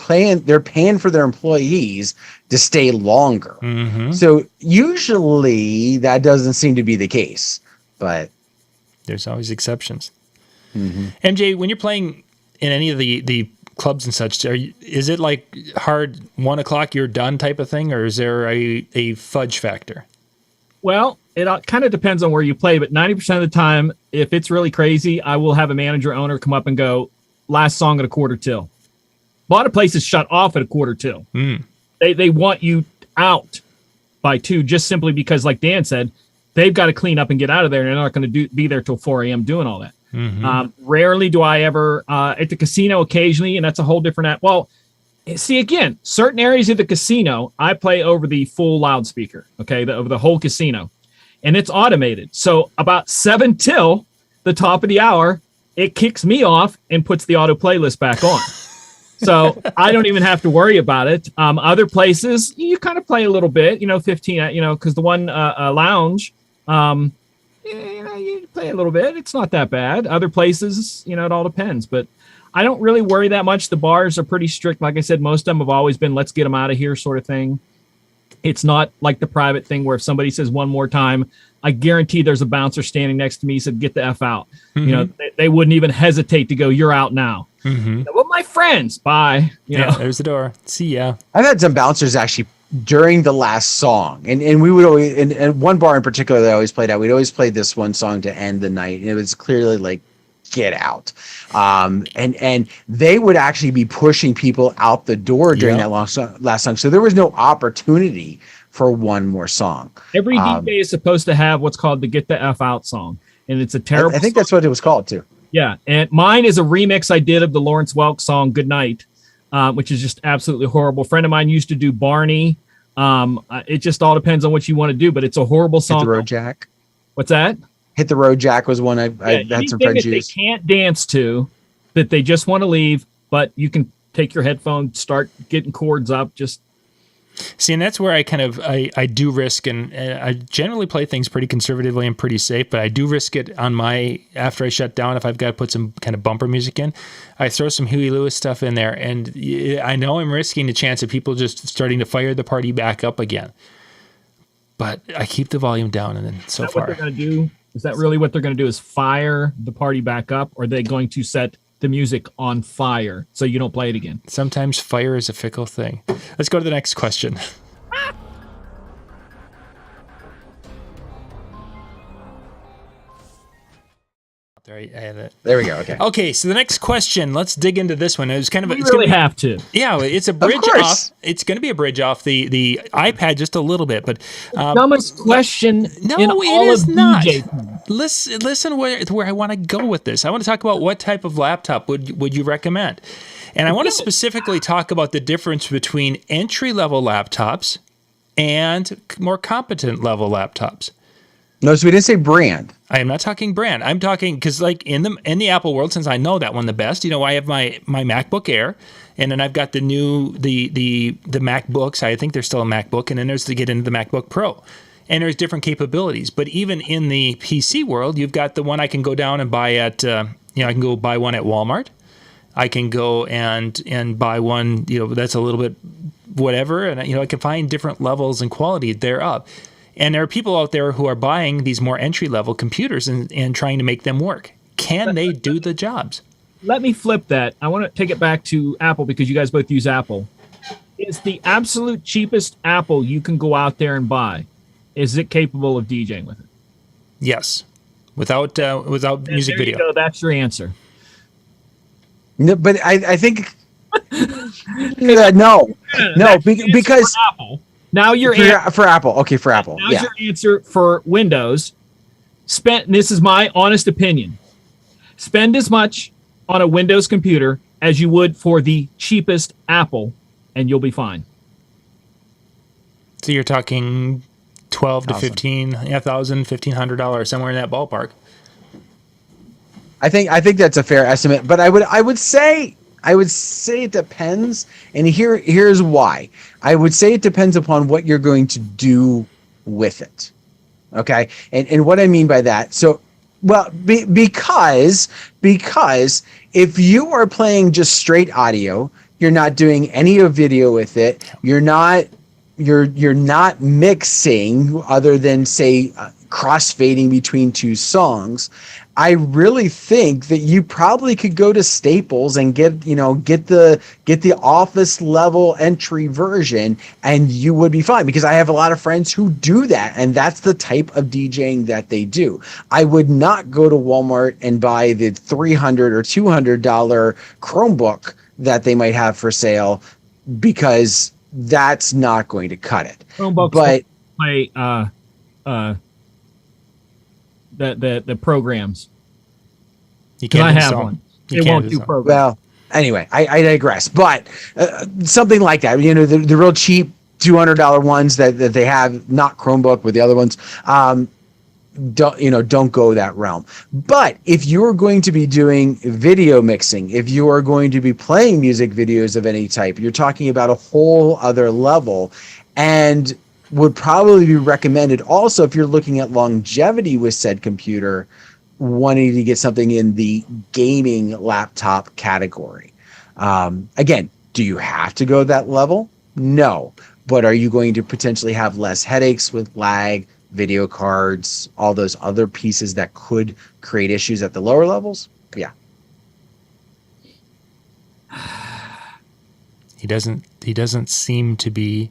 paying for their employees to stay longer. Mm-hmm. So usually that doesn't seem to be the case, but there's always exceptions. Mm-hmm. MJ, when you're playing in any of the clubs and such, is it like hard 1 o'clock you're done type of thing, or is there a fudge factor? Well, it kind of depends on where you play, but 90% of the time, if it's really crazy, I will have a manager owner come up and go, last song at a quarter till. A lot of places shut off at a quarter till. They want you out by 2, just simply because, like Dan said, they've got to clean up and get out of there. And they're not going to be there till 4 a.m. doing all that. Rarely do I ever at the casino occasionally, and that's a whole different. Well, see, again, certain areas of the casino, I play over the full loudspeaker, okay, over the whole casino, and it's automated. So about 7 till the top of the hour, it kicks me off and puts the auto playlist back on. So I don't even have to worry about it. Other places, you kind of play a little bit, 15, because the one lounge, you play a little bit. It's not that bad. Other places, it all depends. But I don't really worry that much. The bars are pretty strict. Like I said, most of them have always been, let's get them out of here sort of thing. It's not like the private thing where if somebody says one more time, I guarantee there's a bouncer standing next to me said, get the F out. They wouldn't even hesitate to go, you're out now. Well, my friends, bye. There's the door. See ya. I've had some bouncers actually during the last song, and we would always, and one bar in particular that I always played at, we'd always play this one song to end the night, and it was clearly like, get out. And they would actually be pushing people out the door during that last song. So there was no opportunity for one more song. Every DJ is supposed to have what's called the Get the F Out song. And it's a terrible I think that's what it was called too. Yeah. And mine is a remix I did of the Lawrence Welk song Good Night, which is just absolutely horrible. A friend of mine used to do Barney. It just all depends on what you want to do, but it's a horrible song. Hit the Road Jack. What's that? Hit the Road Jack was one I had some friends use. They can't dance to, that they just want to leave, but you can take your headphones, start getting chords up, just. See, and that's where I kind of, I do risk, and I generally play things pretty conservatively and pretty safe, but I do risk it on after I shut down, if I've got to put some kind of bumper music in, I throw some Huey Lewis stuff in there, and I know I'm risking the chance of people just starting to fire the party back up again. But I keep the volume down, and then so far. What they're going to do? Is that really what they're going to do, is fire the party back up, or are they going to set the music on fire so you don't play it again? Sometimes fire is a fickle thing. Let's go to the next question. There we go. Okay. Okay, so the next question, let's dig into this one. It was kind of we really have to. Yeah, it's a bridge off. It's going to be a bridge off the iPad just a little bit, but dumbest question no, in all is of not. DJ. Listen where I want to go with this. I want to talk about what type of laptop would you recommend, and I want to specifically talk about the difference between entry-level laptops and more competent level laptops. No, so we didn't say brand. I am not talking brand. I'm talking because, like in the Apple world, since I know that one the best, I have my MacBook Air, and then I've got the new the MacBooks. I think there's still a MacBook, and then there's to get into the MacBook Pro, and there's different capabilities. But even in the PC world, you've got the one I can go down and buy at I can go buy one at Walmart. I can go and buy one that's a little bit whatever, and I can find different levels and quality thereof. And there are people out there who are buying these more entry-level computers and trying to make them work. Can they do the jobs? Let me flip that. I want to take it back to Apple because you guys both use Apple. Is the absolute cheapest Apple you can go out there and buy, is it capable of DJing with it? Yes. Without music video. Go. That's your answer. No, but I think no, because Apple. Now you're for Apple. Okay, for Apple. Now's your answer for Windows. This is my honest opinion. Spend as much on a Windows computer as you would for the cheapest Apple, and you'll be fine. So you're talking $12,000 to $1,500, somewhere in that ballpark. I think that's a fair estimate, but I would say it depends, and here's why. I would say it depends upon what you're going to do with it. Okay? And what I mean by that, so because if you are playing just straight audio, you're not doing any of video with it, you're not mixing other than say crossfading between two songs, I really think that you probably could go to Staples and get the office level entry version, and you would be fine, because I have a lot of friends who do that, and that's the type of DJing that they do. I would not go to Walmart and buy the $300 or $200 Chromebook that they might have for sale, because that's not going to cut it. Chromebooks But play the programs. You Because I can't have install. one. You It can't won't do install. programs. well, anyway, I digress. But something like that, you know, the real cheap $200 ones that they have, not Chromebook, but the other ones, don't go that realm. But if you're going to be doing video mixing, if you are going to be playing music videos of any type, you're talking about a whole other level, and would probably be recommended also if you're looking at longevity with said computer, wanting to get something in the gaming laptop category. Again, do you have to go that level? No. But are you going to potentially have less headaches with lag, video cards, all those other pieces that could create issues at the lower levels? Yeah. He doesn't seem to be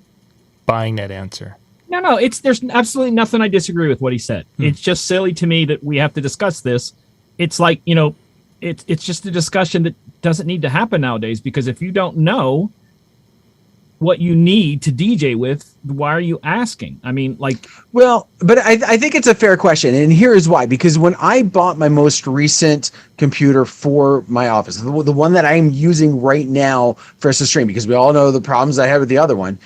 buying that answer. No, there's absolutely nothing I disagree with what he said. It's just silly to me that we have to discuss this. It's like, it's just a discussion that doesn't need to happen nowadays, because if you don't know what you need to DJ with, why are you asking? I mean, like, well, but I think it's a fair question, and here is why. Because when I bought my most recent computer for my office, the one that I'm using right now for us to stream, because we all know the problems I had with the other one,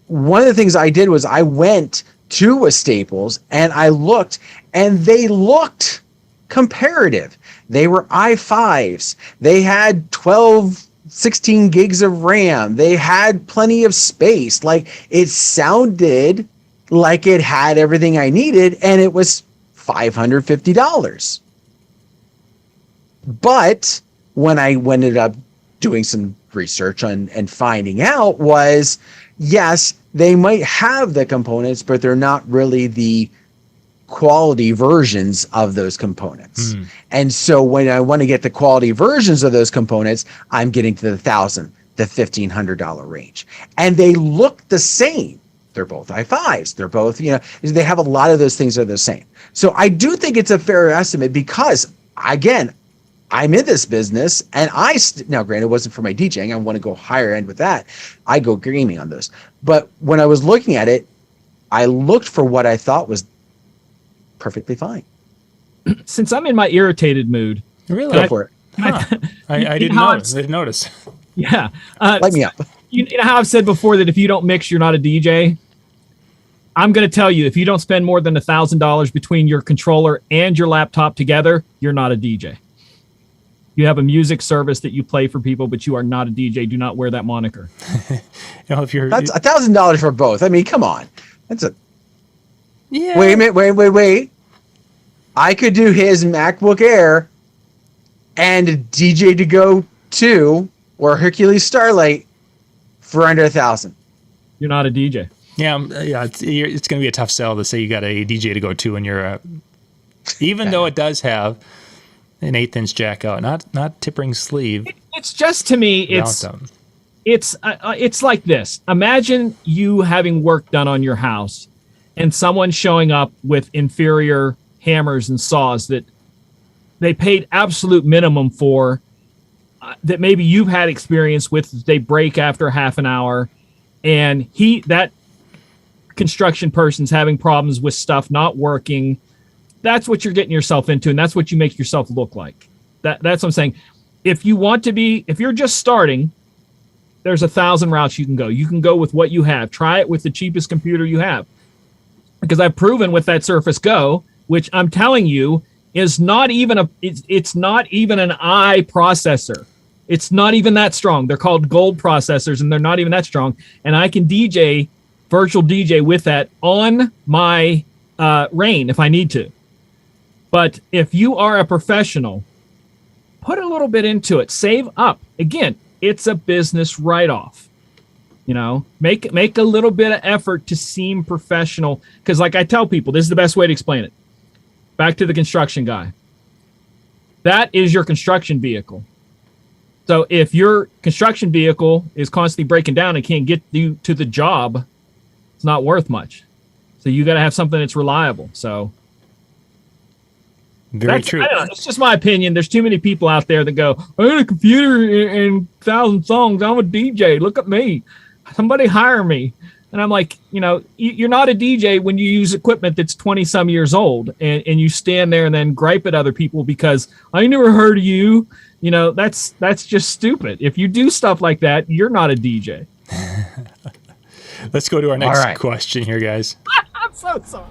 one of the things I did was I went to a Staples and I looked, and they looked comparative. They were i5s. They had 16 gigs of RAM. They had plenty of space. Like, it sounded like it had everything I needed, and it was $550. But when I ended up doing some research on and finding out was, yes, they might have the components, but they're not really the quality versions of those components. And so when I want to get the quality versions of those components, I'm getting to the $1,000, the $1,500 range. And they look the same. They're both i5s. They're both, they have a lot of those things are the same. So I do think it's a fair estimate, because, again, I'm in this business, and now granted, it wasn't for my DJing. I want to go higher end with that. I go gaming on those. But when I was looking at it, I looked for what I thought was perfectly fine. Since I'm in my irritated mood, Really? Go for it. I didn't notice. Yeah. Light me up. You know how I've said before that if you don't mix, you're not a DJ? I'm going to tell you, if you don't spend more than $1,000 between your controller and your laptop together, you're not a DJ. You have a music service that you play for people, but you are not a DJ. Do not wear that moniker. If you're, That's $1,000 for both. I mean, come on. That's a yeah. wait a minute. Wait. I could do his MacBook Air and DJ to Go 2 or Hercules Starlight for under $1,000. You're not a DJ. Yeah, it's going to be a tough sell to say you got a DJ to go to, and you're even though it does have an 1/8" jack out, not tip-ring sleeve. It's just, to me, it's like this. Imagine you having work done on your house, and someone showing up with inferior hammers and saws that they paid absolute minimum for, that maybe you've had experience with. They break after half an hour, and that construction person's having problems with stuff not working. That's what you're getting yourself into, and that's what you make yourself look like. That's what I'm saying. If you're just starting, there's 1,000 routes you can go. You can go with what you have. Try it with the cheapest computer you have. Because I've proven with that Surface Go, which I'm telling you is not even it's not even an i processor. It's not even that strong. They're called gold processors, and they're not even that strong. And I can virtual DJ with that on my Rain if I need to. But if you are a professional, put a little bit into it. Save up. Again, it's a business write-off. Make a little bit of effort to seem professional. Because like I tell people, this is the best way to explain it. Back to the construction guy. That is your construction vehicle. So if your construction vehicle is constantly breaking down and can't get you to the job, it's not worth much. So you got to have something that's reliable. So Very true. I don't know, it's just my opinion. There's too many people out there that go, I got a computer and 1,000 songs. I'm a DJ. Look at me. Somebody hire me. And I'm like, you're not a DJ when you use equipment that's 20 some years old and you stand there and then gripe at other people because I never heard of you. That's just stupid. If you do stuff like that, you're not a DJ. Let's go to our next question here, guys. I'm so sorry.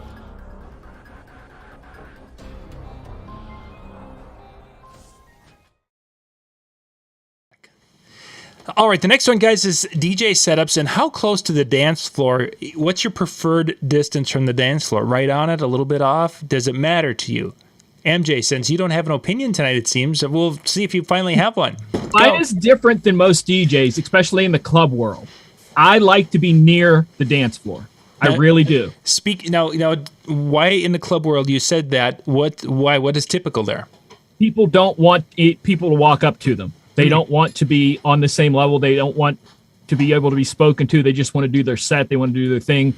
All right, the next one, guys, is DJ setups and how close to the dance floor. What's your preferred distance from the dance floor? Right on it, a little bit off? Does it matter to you? MJ, since you don't have an opinion tonight, it seems, we'll see if you finally have one. Mine is different than most DJs, especially in the club world. I like to be near the dance floor. I really do. Now, why in the club world you said that? Why? What is typical there? People don't want people to walk up to them. They don't want to be on the same level. They don't want to be able to be spoken to. They just want to do their set. They want to do their thing.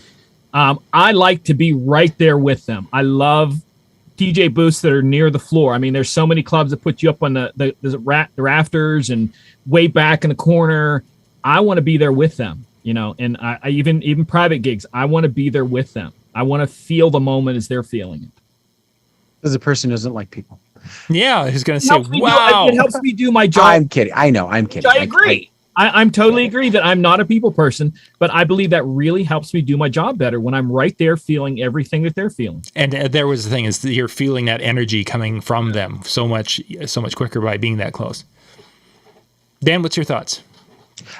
I like to be right there with them. I love DJ booths that are near the floor. I mean, there's so many clubs that put you up on the rafters and way back in the corner. I want to be there with them, and I even private gigs, I want to be there with them. I want to feel the moment as they're feeling it. As a person who doesn't like people. Yeah, I was going to say, wow. It helps me do my job. I'm kidding. I know. I'm kidding. I agree. I'm totally agree that I'm not a people person, but I believe that really helps me do my job better when I'm right there feeling everything that they're feeling. And there was the thing is that you're feeling that energy coming from them so much quicker by being that close. Dan, what's your thoughts?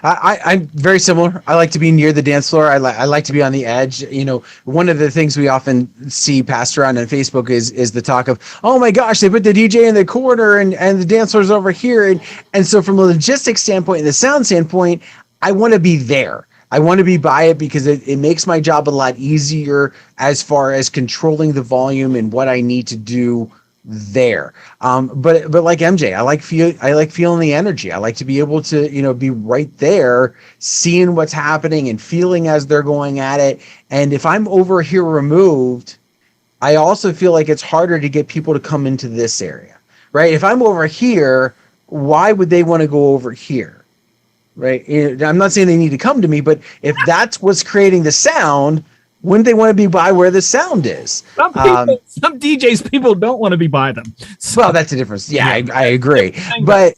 I'm very similar. I like to be near the dance floor. I like to be on the edge. One of the things we often see passed around on Facebook is the talk of, oh my gosh, they put the DJ in the corner and the dance floor's over here. And so from a logistics standpoint and the sound standpoint, I want to be there. I want to be by it because it makes my job a lot easier as far as controlling the volume and what I need to do there. But like MJ, I like feeling the energy. I like to be able to, be right there, seeing what's happening and feeling as they're going at it. And if I'm over here removed, I also feel like it's harder to get people to come into this area, right? If I'm over here, why would they want to go over here? Right? I'm not saying they need to come to me, but if that's what's creating the sound, wouldn't they want to be by where the sound is? Some DJs, people don't want to be by them. So, well, that's a difference. Yeah, I agree. But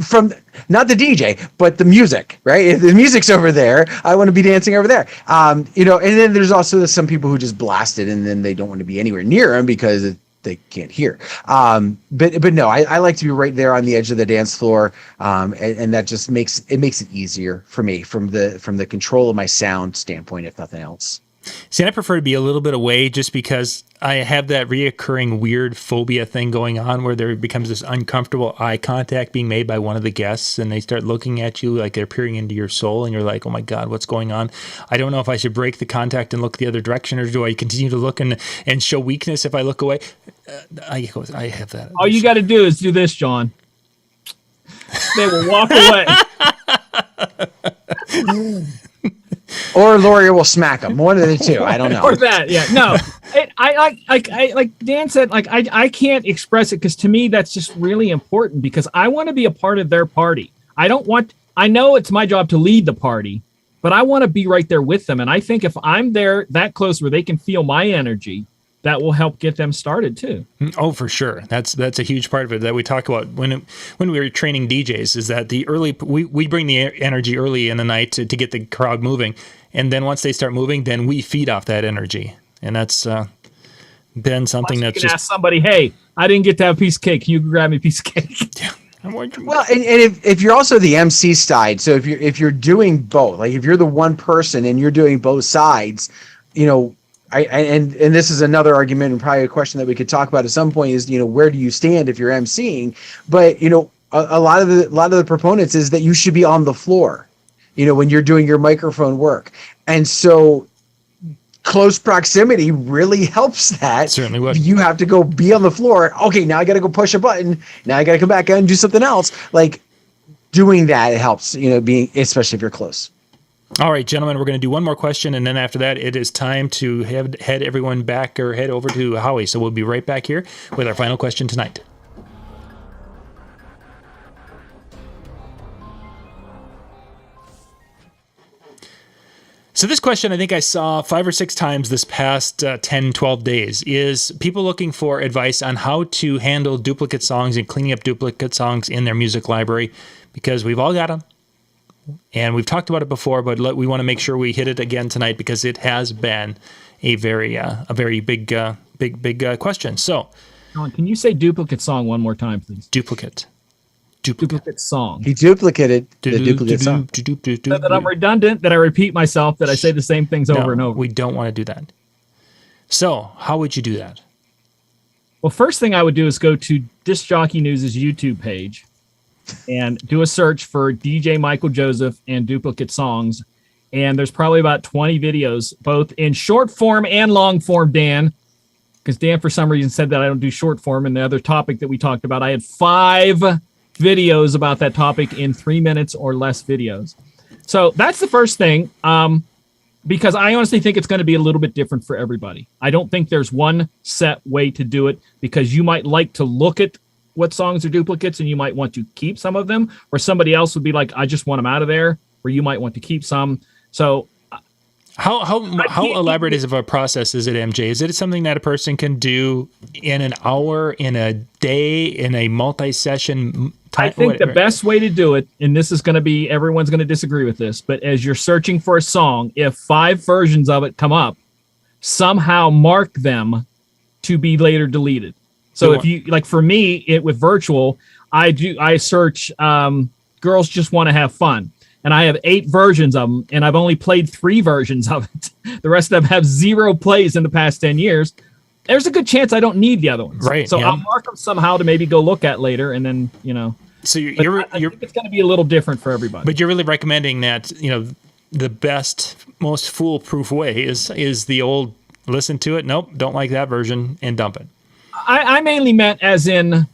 from not the DJ, but the music, right? If the music's over there, I want to be dancing over there. And then there's also some people who just blast it and then they don't want to be anywhere near them because they can't hear. But no, I like to be right there on the edge of the dance floor. And that just makes it easier for me from the control of my sound standpoint, if nothing else. See, I prefer to be a little bit away just because I have that reoccurring weird phobia thing going on where there becomes this uncomfortable eye contact being made by one of the guests and they start looking at you like they're peering into your soul and you're like, oh my God, what's going on? I don't know if I should break the contact and look the other direction or do I continue to look and show weakness if I look away? I have that. All you got to do is do this, John. They will walk away. Or Lori will smack him. One of the two. I don't know. Or that, yeah. No, I like Dan said, like I can't express it because to me that's just really important because I want to be a part of their party. I know it's my job to lead the party, but I want to be right there with them. And I think if I'm there that close where they can feel my energy, that will help get them started too. Oh, for sure. That's a huge part of it that we talk about when we were training DJs is that we bring the energy early in the night to get the crowd moving. And then once they start moving, then we feed off that energy. And that's been something that's just ask somebody, hey, I didn't get to have a piece of cake. Can you grab me a piece of cake? Yeah. Well, and if you're also the MC side, so if you're doing both, like if you're the one person and you're doing both sides, and this is another argument and probably a question that we could talk about at some point is, where do you stand if you're emceeing? But, a lot of the proponents is that you should be on the floor, when you're doing your microphone work. And so close proximity really helps that. Certainly would. You have to go be on the floor. Okay, now I got to go push a button. Now I got to come back and do something else. Like doing that, it helps, being, especially if you're close. All right, gentlemen, we're going to do one more question, and then after that, it is time to head everyone back or head over to Howie. So we'll be right back here with our final question tonight. So this question I think I saw 5 or 6 times this past 10, 12 days is people looking for advice on how to handle duplicate songs and cleaning up duplicate songs in their music library, because we've all got them. And we've talked about it before, but we want to make sure we hit it again tonight because it has been a very big question. So, Sean, can you say duplicate song one more time, please? Duplicate song. He duplicated the duplicate song. So that I'm redundant, that I repeat myself, that I say the same things over and over. We don't want to do that. So, how would you do that? Well, first thing I would do is go to Disc Jockey News' YouTube page and do a search for DJ Michael Joseph and duplicate songs. And there's probably about 20 videos, both in short form and long form, Dan, because Dan, for some reason, said that I don't do short form. And the other topic that we talked about, I had 5 videos about that topic in 3 minutes or less videos. So that's the first thing, because I honestly think it's going to be a little bit different for everybody. I don't think there's one set way to do it, because you might like to look at what songs are duplicates and you might want to keep some of them, or somebody else would be like, I just want them out of there, or you might want to keep some. So how elaborate is of a process is it, MJ? Is it something that a person can do in an hour, in a day, in a multi-session time? I think the best way to do it, and this is going to be, everyone's going to disagree with this, but as you're searching for a song, if 5 versions of it come up, somehow mark them to be later deleted. So if you, like for me, with virtual, I search Girls Just Want to Have Fun. And I have 8 versions of them, and I've only played 3 versions of it. The rest of them have 0 plays in the past 10 years. There's a good chance I don't need the other ones. Right. So I'll mark them somehow to maybe go look at later, and then, So I think it's going to be a little different for everybody. But you're really recommending that, the best, most foolproof way is the old listen to it. Nope, don't like that version, and dump it. I mainly meant as in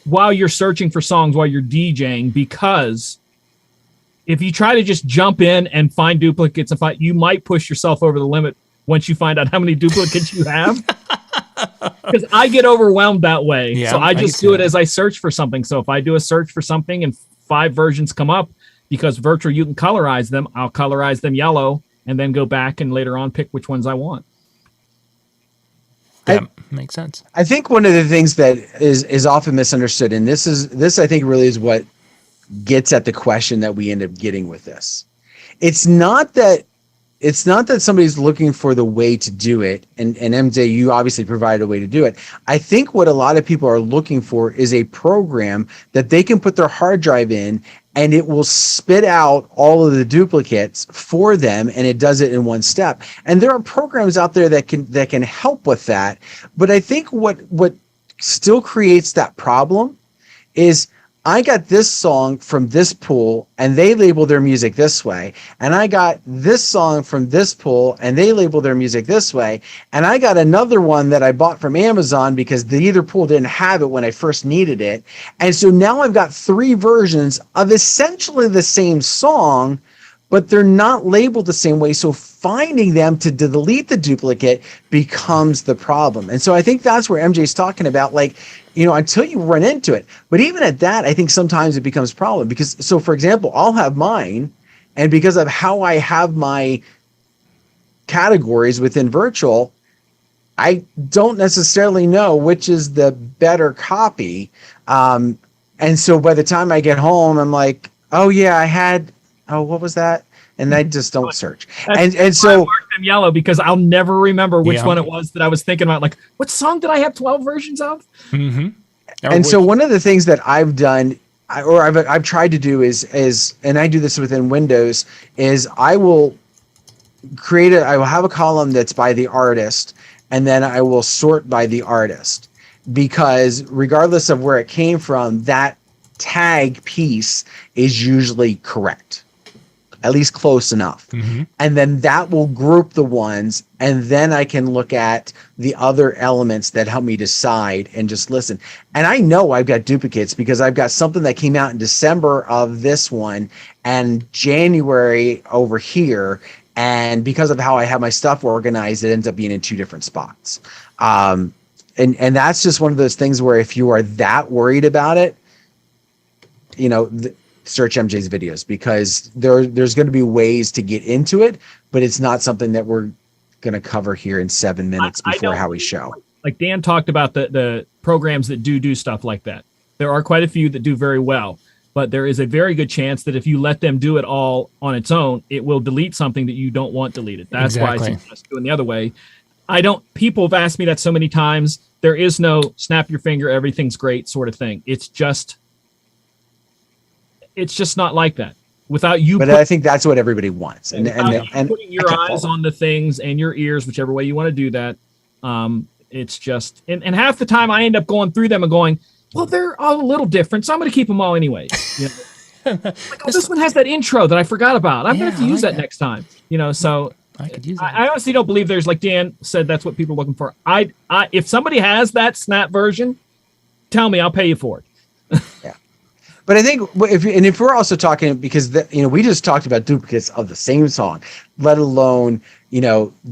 while you're searching for songs, while you're DJing, because if you try to just jump in and find duplicates, you might push yourself over the limit once you find out how many duplicates you have. Because I get overwhelmed that way. Yeah, so I just do it as I search for something. So if I do a search for something and 5 versions come up, because virtual, you can colorize them, I'll colorize them yellow and then go back and later on pick which ones I want. That makes sense. I think one of the things that is often misunderstood, and this I think really is what gets at the question that we end up getting with this. It's not that somebody's looking for the way to do it, and MJ, you obviously provided a way to do it. I think what a lot of people are looking for is a program that they can put their hard drive in, and it will spit out all of the duplicates for them, and it does it in one step. And there are programs out there that can help with that. But I think what still creates that problem is, I got this song from this pool and they label their music this way. And I got this song from this pool and they label their music this way. And I got another one that I bought from Amazon because the other pool didn't have it when I first needed it. And so now I've got 3 versions of essentially the same song, but they're not labeled the same way. So finding them to delete the duplicate becomes the problem. And so I think that's where MJ's talking about, until you run into it. But even at that, I think sometimes it becomes a problem because, so for example, I'll have mine, and because of how I have my categories within virtual, I don't necessarily know which is the better copy. And so by the time I get home, I'm like, oh yeah, what was that? And I just don't search. And so I marked them yellow because I'll never remember which one it was that I was thinking about. Like, what song did I have 12 versions of? Mm-hmm. And so one of the things that I've done, I've tried to do is, and I do this within Windows, is I will have a column that's by the artist, and then I will sort by the artist, because regardless of where it came from, that tag piece is usually correct. at least close enough. And then that will group the ones. And then I can look at the other elements that help me decide and just listen. And I know I've got duplicates because I've got something that came out in December of this one and January over here. And because of how I have my stuff organized, it ends up being in 2 different spots. And that's just one of those things where if you are that worried about it, you know, search MJ's videos, because there's going to be ways to get into it, but it's not something that we're going to cover here in 7 minutes before Howie's show. Like Dan talked about the programs that do stuff like that. There are quite a few that do very well, but there is a very good chance that if you let them do it all on its own, it will delete something that you don't want deleted. That's why I suggest doing the other way. People have asked me that so many times. There is no snap your finger, everything's great sort of thing. It's just not like that. Without you, but I think that's what everybody wants, and putting your eyes on the things and your ears, whichever way you want to do that. It's just, and half the time I end up going through them and going, well, they're all a little different, so I'm going to keep them all anyway. You know? This one has that intro that I forgot about. I'm going to have to use that next time. You know, so I could use that. I honestly don't believe there's, like Dan said, that's what people are looking for. If somebody has that snap version, tell me, I'll pay you for it. Yeah. But I think if we're also talking, because we just talked about duplicates of the same song, let alone,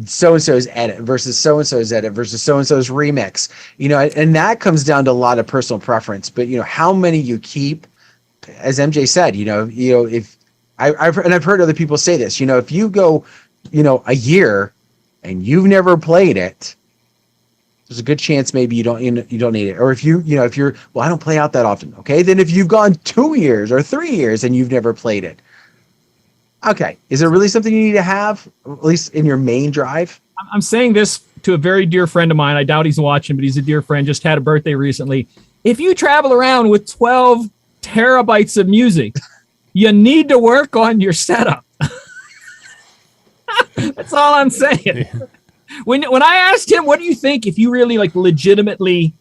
so-and-so's edit versus so-and-so's edit versus so-and-so's remix, and that comes down to a lot of personal preference. But, how many you keep, as MJ said, if I've heard other people say this, if you go, a year and you've never played it, there's a good chance maybe you don't need it. Or if you're, I don't play out that often. Okay. Then if you've gone 2 years or 3 years and you've never played it. Okay. Is it really something you need to have, at least in your main drive? I'm saying this to a very dear friend of mine. I doubt he's watching, but he's a dear friend, just had a birthday recently. If you travel around with 12 terabytes of music, you need to work on your setup. That's all I'm saying. Yeah. When I asked him, what do you think if you really legitimately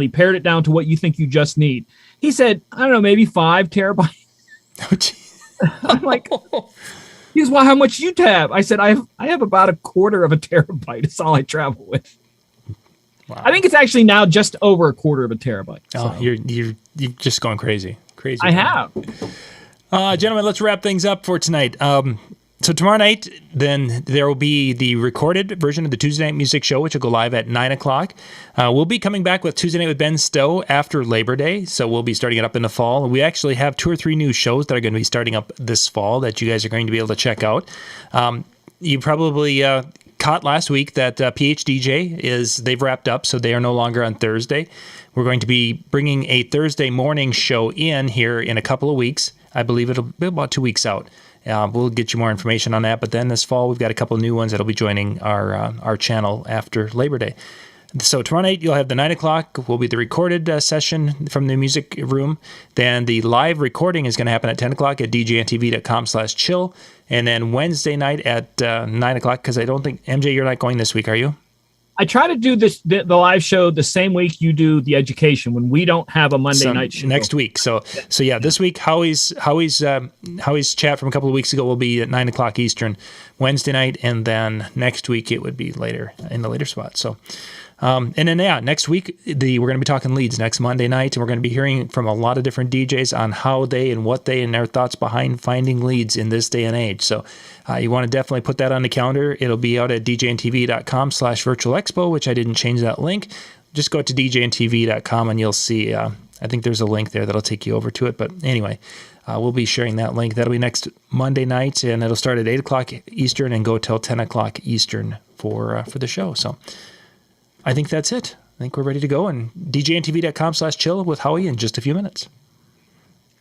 pared it down to what you think you just need? He said, I don't know, maybe 5 terabytes. Oh, I'm like, he goes, well, how much you have? I said, I have about 1/4 of a terabyte. It's all I travel with. Wow. I think it's actually now just over 1/4 of a terabyte. Oh, so. You're just going crazy. I have. Gentlemen, let's wrap things up for tonight. So tomorrow night, then there will be the recorded version of the Tuesday Night Music Show, which will go live at 9 o'clock. We'll be coming back with Tuesday Night with Ben Stowe after Labor Day, so we'll be starting it up in the fall. We actually have 2 or 3 new shows that are going to be starting up this fall that you guys are going to be able to check out. You probably caught last week that PHDJ they've wrapped up, so they are no longer on Thursday. We're going to be bringing a Thursday morning show in here in a couple of weeks. I believe it'll be about 2 weeks out. We'll get you more information on that. But then this fall, we've got a couple of new ones that'll be joining our channel after Labor Day. So tomorrow night, you'll have the 9 o'clock will be the recorded session from the music room. Then the live recording is going to happen at 10 o'clock at DJNTV.com/chill. And then Wednesday night at 9 o'clock, because I don't think, MJ, you're not going this week, are you? I try to do the live show the same week you do the education when we don't have a Monday night show. Next week. So yeah, this week, Howie's chat from a couple of weeks ago will be at 9 o'clock Eastern Wednesday night. And then next week it would be later in the later spot. So, and then, next week, we're going to be talking leads next Monday night, and we're going to be hearing from a lot of different DJs on how they and what they and their thoughts behind finding leads in this day and age. So you want to definitely put that on the calendar. It'll be out at DJNTV.com/virtual expo, which I didn't change that link. Just go to DJNTV.com and you'll see, I think there's a link there that'll take you over to it. But anyway, we'll be sharing that link. That'll be next Monday night, and it'll start at 8 o'clock Eastern and go till 10 o'clock Eastern for the show. So I think that's it. I think we're ready to go. And DJNTV.com/chill with Howie in just a few minutes.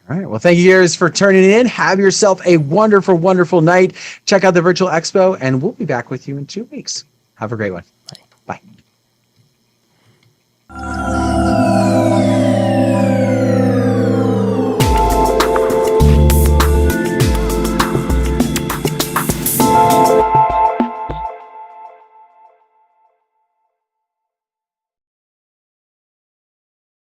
All right. Well, thank you guys for turning in. Have yourself a wonderful, wonderful night. Check out the virtual expo, and we'll be back with you in 2 weeks. Have a great one.